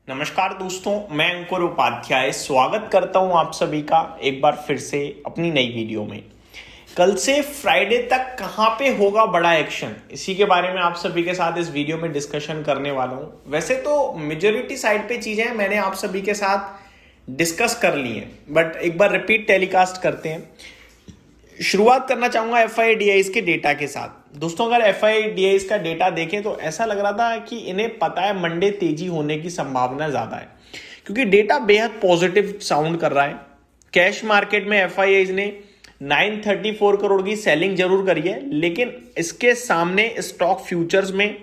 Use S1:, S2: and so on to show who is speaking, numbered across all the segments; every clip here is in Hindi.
S1: नमस्कार दोस्तों, मैं अंकुर उपाध्याय स्वागत करता हूं आप सभी का एक बार फिर से अपनी नई वीडियो में। कल से फ्राइडे तक कहां पे होगा बड़ा एक्शन, इसी के बारे में आप सभी के साथ इस वीडियो में डिस्कशन करने वाला हूं। वैसे तो मेजोरिटी साइड पे चीजें मैंने आप सभी के साथ डिस्कस कर ली हैं, बट एक बार रिपीट टेलीकास्ट करते हैं। शुरुआत करना चाहूंगा FIDIs के डेटा के साथ। दोस्तों, अगर FIDIs का डेटा देखें तो ऐसा लग रहा था कि इन्हें पता है मंडे तेजी होने की संभावना ज्यादा है, क्योंकि डेटा बेहद पॉजिटिव साउंड कर रहा है। कैश मार्केट में FIIs ने 934 करोड़ की सेलिंग जरूर करी है, लेकिन इसके सामने स्टॉक फ्यूचर्स में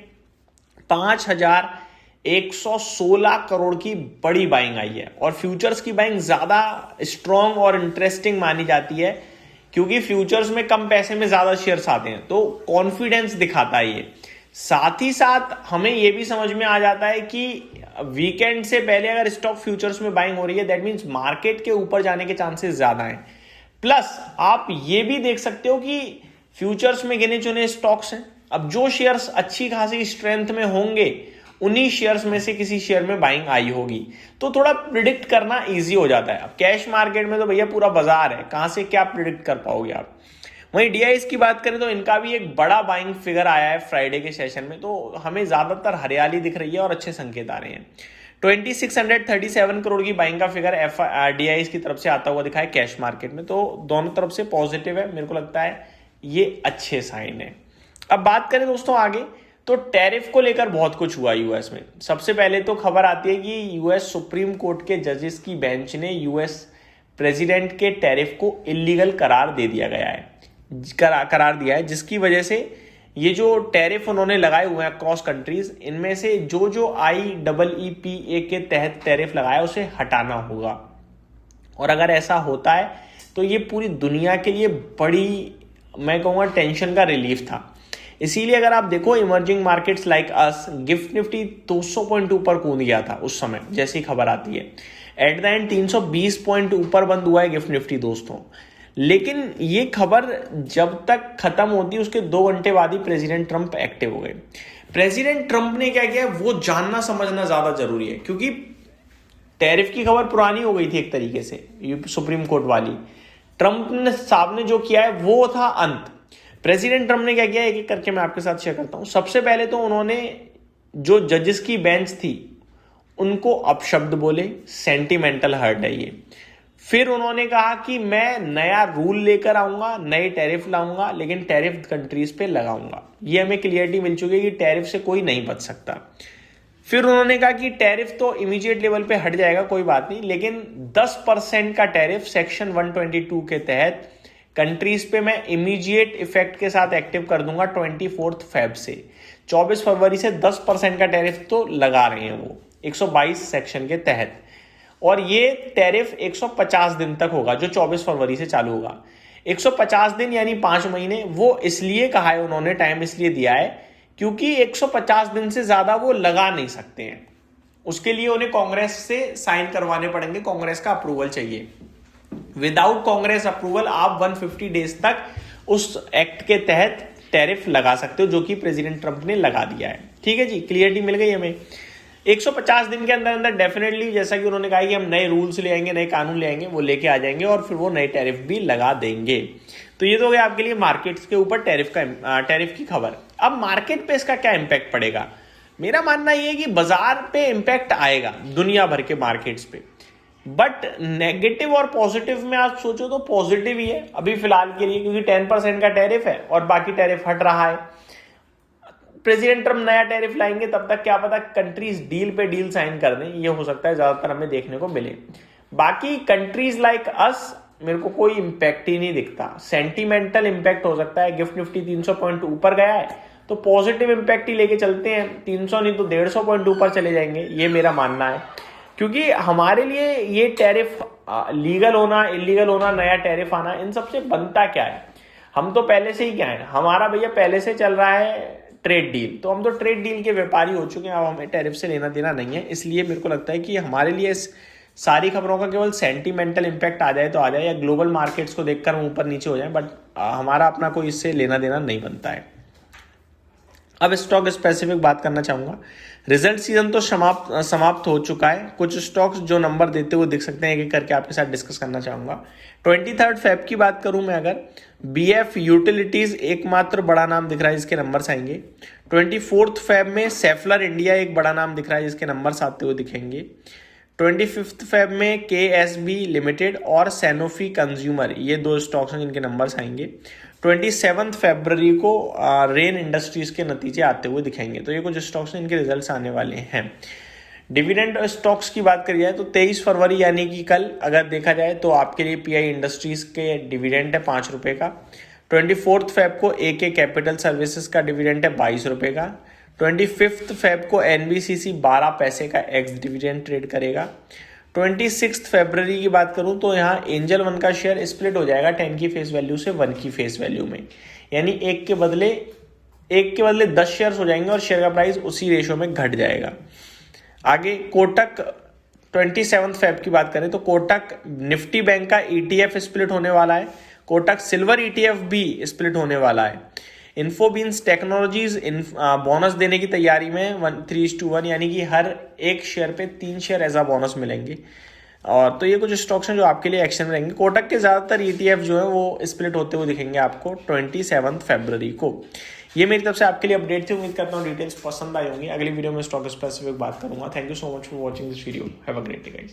S1: 5116 करोड़ की बड़ी बाइंग आई है। और फ्यूचर्स की बाइंग ज्यादा स्ट्रॉन्ग और इंटरेस्टिंग मानी जाती है, क्योंकि फ्यूचर्स में कम पैसे में ज्यादा शेयर्स आते हैं, तो कॉन्फिडेंस दिखाता है ये। साथ ही साथ हमें यह भी समझ में आ जाता है कि वीकेंड से पहले अगर स्टॉक फ्यूचर्स में बाइंग हो रही है, दैट मींस मार्केट के ऊपर जाने के चांसेस ज्यादा हैं। प्लस आप ये भी देख सकते हो कि फ्यूचर्स में गिने चुने स्टॉक्स हैं। अब जो शेयर्स अच्छी खासी स्ट्रेंथ में होंगे, उन्हीं शेयर्स में से किसी शेयर में बाइंग आई होगी, तो थोड़ा प्रिडिक्ट करना इजी हो जाता है। अब कैश मार्केट में तो भैया पूरा बाजार है, कहां से क्या प्रिडिक्ट कर पाओगे आप। वहीं DIs की बात करें तो इनका भी एक बड़ा बाइंग फिगर आया है फ्राइडे के सेशन में, तो हमें ज्यादातर हरियाली दिख रही है और अच्छे संकेत आ रहे हैं। 2637 करोड़ की बाइंग का फिगर DIs की तरफ से आता हुआ दिखा है कैश मार्केट में, तो दोनों तरफ से पॉजिटिव है। मेरे को लगता है ये अच्छे साइन है। अब बात करें दोस्तों आगे, तो टैरिफ को लेकर बहुत कुछ हुआ यूएस में। सबसे पहले तो खबर आती है कि यूएस सुप्रीम कोर्ट के जजेस की बेंच ने यूएस प्रेसिडेंट के टैरिफ को इलीगल करार दे दिया गया है, करार दिया है, जिसकी वजह से ये जो टैरिफ उन्होंने लगाए हुए हैं क्रॉस कंट्रीज, इनमें से जो IEEPA के तहत टैरिफ लगाया उसे हटाना होगा। और अगर ऐसा होता है तो ये पूरी दुनिया के लिए बड़ी, मैं कहूँगा, टेंशन का रिलीफ था। इसीलिए अगर आप देखो, emerging markets like us, gift Nifty 200 point ऊपर कूद गया था उस समय जैसी खबर आती है। एट द एंड 320 पॉइंट ऊपर बंद हुआ है गिफ्ट निफ्टी दोस्तों। लेकिन ये खबर जब तक खत्म होती, उसके 2 घंटे बाद ही प्रेसिडेंट ट्रंप एक्टिव हो गए। प्रेसिडेंट ट्रंप ने क्या किया वो जानना समझना ज्यादा जरूरी है, क्योंकि टैरिफ की खबर पुरानी हो गई थी एक तरीके से, सुप्रीम कोर्ट वाली। ट्रंप ने साहब ने जो किया है वो था अंत। प्रेसिडेंट ट्रंप ने क्या किया, एक एक करके मैं आपके साथ शेयर करता हूं। सबसे पहले तो उन्होंने जो जजेस की बेंच थी उनको अपशब्द बोले, सेंटिमेंटल हर्ट है ये। फिर उन्होंने कहा कि मैं नया रूल लेकर आऊंगा, नए टैरिफ लाऊंगा, लेकिन टैरिफ कंट्रीज पे लगाऊंगा। ये हमें क्लियरिटी मिल चुकी है कि टैरिफ से कोई नहीं बच सकता। फिर उन्होंने कहा कि टैरिफ तो इमीडिएट लेवल पे हट जाएगा, कोई बात नहीं, लेकिन 10% का टैरिफ सेक्शन 122 के तहत कंट्रीज पे मैं इमीडिएट इफेक्ट के साथ एक्टिव कर दूंगा 24 फेब से। 24 फरवरी से 10% का टैरिफ तो लगा रहे हैं वो 122 सेक्शन के तहत, और ये टैरिफ 150 दिन तक होगा, जो 24 फरवरी से चालू होगा। 150 दिन यानी 5 महीने। वो इसलिए कहा है उन्होंने, टाइम इसलिए दिया है क्योंकि 150 दिन से ज्यादा वो लगा नहीं सकते हैं। उसके लिए उन्हें कांग्रेस से साइन करवाने पड़ेंगे, कांग्रेस का अप्रूवल चाहिए। विदाउट कांग्रेस अप्रूवल आप 150 डेज तक उस एक्ट के तहत टैरिफ लगा सकते हो, जो कि प्रेसिडेंट ट्रंप ने लगा दिया है। ठीक है जी, क्लियरिटी मिल गई हमें। 150 दिन के अंदर अंदर डेफिनेटली, जैसा कि उन्होंने कहा कि हम नए रूल्स ले आएंगे, नए कानून ले आएंगे, वो लेके आ जाएंगे और फिर वो नए टैरिफ भी लगा देंगे। तो ये तो हो गया आपके लिए मार्केट्स के ऊपर टैरिफ की खबर। अब मार्केट पे इसका क्या इंपैक्ट पड़ेगा? मेरा मानना यह है कि बाजार पे इंपैक्ट आएगा दुनिया भर के मार्केट्स पे, बट नेगेटिव और पॉजिटिव में आप सोचो तो पॉजिटिव ही है अभी फिलहाल के लिए, क्योंकि 10% का टैरिफ है और बाकी टैरिफ हट रहा है। प्रेसिडेंट ट्रंप नया टैरिफ लाएंगे, तब तक क्या पता कंट्रीज डील पे डील साइन कर दें, ये हो सकता है ज्यादातर हमें देखने को मिले। बाकी कंट्रीज लाइक अस, मेरे को कोई इंपैक्ट ही नहीं दिखता। सेंटिमेंटल इंपैक्ट हो सकता है। गिफ्ट निफ्टी 300 पॉइंट ऊपर गया है तो पॉजिटिव इंपैक्ट ही लेके चलते हैं, 300 नहीं तो 150 पॉइंट ऊपर चले जाएंगे, ये मेरा मानना है। क्योंकि हमारे लिए ये टैरिफ लीगल होना, इलीगल होना, नया टैरिफ आना, इन सबसे बनता क्या है? हम तो पहले से ही क्या है, हमारा भैया पहले से चल रहा है ट्रेड डील, तो हम तो ट्रेड डील के व्यापारी हो चुके हैं। अब हमें टैरिफ से लेना देना नहीं है। इसलिए मेरे को लगता है कि हमारे लिए इस सारी खबरों का केवल सेंटिमेंटल इंपैक्ट आ जाए तो आ जाए, या ग्लोबल मार्केट्स को देखकर हम ऊपर नीचे हो जाए, बट हमारा अपना कोई इससे लेना देना नहीं बनता है। अब स्टॉक स्पेसिफिक बात करना चाहूंगा। रिजल्ट सीजन तो समाप्त हो चुका है। कुछ स्टॉक्स जो नंबर देते हुए दिख सकते हैं, एक एक करके आपके साथ डिस्कस करना चाहूंगा। 23 फेब की बात करूं मैं अगर, बीएफ यूटिलिटीज एकमात्र बड़ा नाम दिख रहा है जिसके नंबर्स आएंगे। 24 फेब में सेफलर इंडिया एक बड़ा नाम दिख रहा है जिसके नंबर्स आते हुए दिखेंगे। 25 फेब में केएसबी लिमिटेड और सैनोफी कंज्यूमर, ये दो स्टॉक्स हैं जिनके नंबर्स आएंगे। 27 फरवरी को रेन इंडस्ट्रीज के नतीजे आते हुए दिखेंगे। तो ये कुछ स्टॉक्स हैं इनके रिजल्ट्स आने वाले हैं। डिविडेंड स्टॉक्स की बात करी जाए तो 23 फरवरी यानी कि कल अगर देखा जाए तो आपके लिए पीआई इंडस्ट्रीज के डिविडेंड है 5 रुपए का। 24 फेब को एके कैपिटल सर्विसेज का डिविडेंड है 22 रुपए का। 25 फेब को एनबीसीसी 12 पैसे का एक्स डिविडेंड ट्रेड करेगा। 26 फरवरी की बात करूं तो यहाँ एंजल वन का शेयर स्प्लिट हो जाएगा 10 की फेस वैल्यू से 1 की फेस वैल्यू में, यानी एक के बदले 10 शेयर्स हो जाएंगे और शेयर का प्राइस उसी रेशो में घट जाएगा। आगे कोटक 27 फेब की बात करें तो कोटक निफ्टी बैंक का ईटीएफ स्प्लिट होने वाला है। कोटक सिल्वर ईटीएफ भी स्प्लिट होने वाला है। इन्फोबीन्स टेक्नोलॉजीज बोनस देने की तैयारी में 3:1, यानी कि हर एक शेयर पे 3 शेयर एज अ बोनस मिलेंगे। और तो ये कुछ स्टॉक्स हैं जो आपके लिए एक्शन में रहेंगे। कोटक के ज़्यादातर ईटीएफ जो है वो स्प्लिट होते हुए दिखेंगे आपको 27 फरवरी को। ये मेरी तरफ से आपके लिए अपडेट थी। उम्मीद करता हूँ डिटेल्स पसंद आई होंगी। अगली वीडियो में स्टॉक स्पेसिफिक बात करूंगा। Thank you so much for watching this video. Have a great day guys.